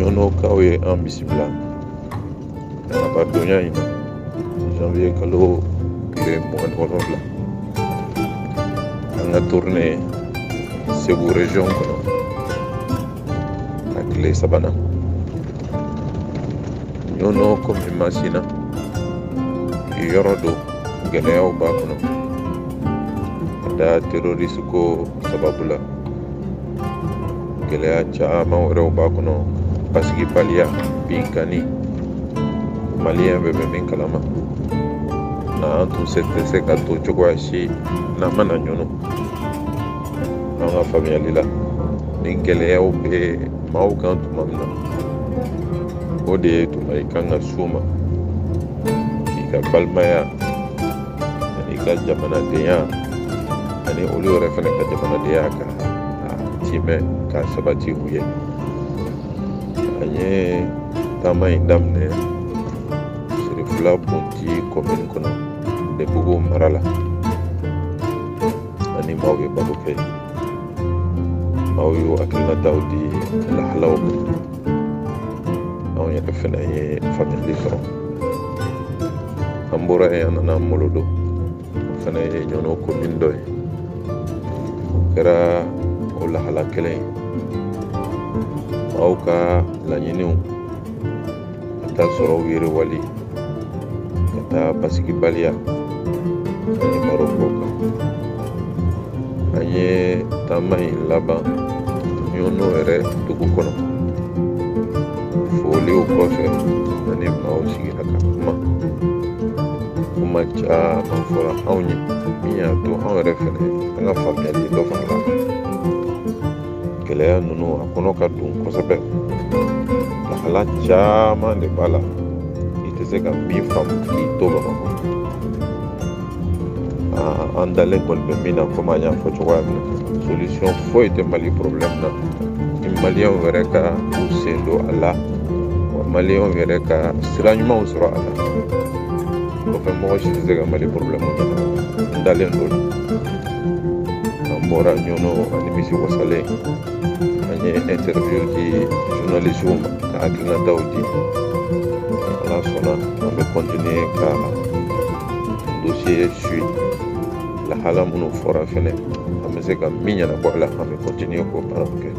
ɲɔnɔ k'aw ye an bisimila nabadonya in na janvier kalo tile 27 an ka tournée Segu région kɔnɔ a tile 3nan ɲɔnɔ komi masina yɔrɔ do gɛlɛyaw b'a kɔnɔ ka da terroriste ko sababu la gɛlɛya caman wɛrɛw b'a kɔnɔ basigibaliya binkani maliyɛn bɛɛ bɛ min kalama na an tun tɛ se ka to cogoya si n'an mana ɲɔnɔ an ka faamuyali la ni gɛlɛyaw bɛ maaw kan tuma min na o de ye tuma i kan ka s'u ma k'i ka balimaya ani ka jamanadenya ani olu yɛrɛ fana ka jamanadenya ka timɛ ka sabati u ye an ye taama in daminɛ Sirifula Bonti commune kɔnɔ Lebugu mara la ani maaw ye baro kɛ maaw y'u hakilinataw di lahalaw anw yɛrɛ fana ye faamuyali sɔrɔ an bɔra yen an nana Molodo o fana ye ɲɔnɔ commune dɔ ye o kɛra o lahala kelen maaw ka laɲiniw ka taa sɔrɔ u yiriwali ka taa basigibaliya ani baro k'o kan an ye taama in laban ɲɔnɔ yɛrɛ dugu kɔnɔ foliw kɔfɛ ani maaw sigira ka kuma caman fɔra anw ye min y'a to anw yɛrɛ fɛnɛ an ka faamuyali dɔ fara la gɛlɛya ninnu a kɔnɔ ka don kosɛbɛ lahala caman de b'a la i tɛ se ka min faamu k'i to Bamakɔ an dalen kɔni bɛ min na komi an y'a fɔ cogoya min na solution foyi tɛ Mali problème na ni maliyɛnw yɛrɛ ka u sen don a la wa maliyɛnw yɛrɛ ka sira ɲumanw sɔrɔ a la kɔfɛ mɔgɔ si tɛ se ka Mali problème ɲɛnabɔ n dalen don an bɔra ɲɔnɔ ani misi wasalen an ye interview di journalistw ma ka hakilinataw di ala sɔnna an bɛ continuer ka dossier suit lahala minnu fɔra fɛnɛ an bɛ se ka min ɲɛnabɔ a la an bɛ continuer k'o baaraw kɛ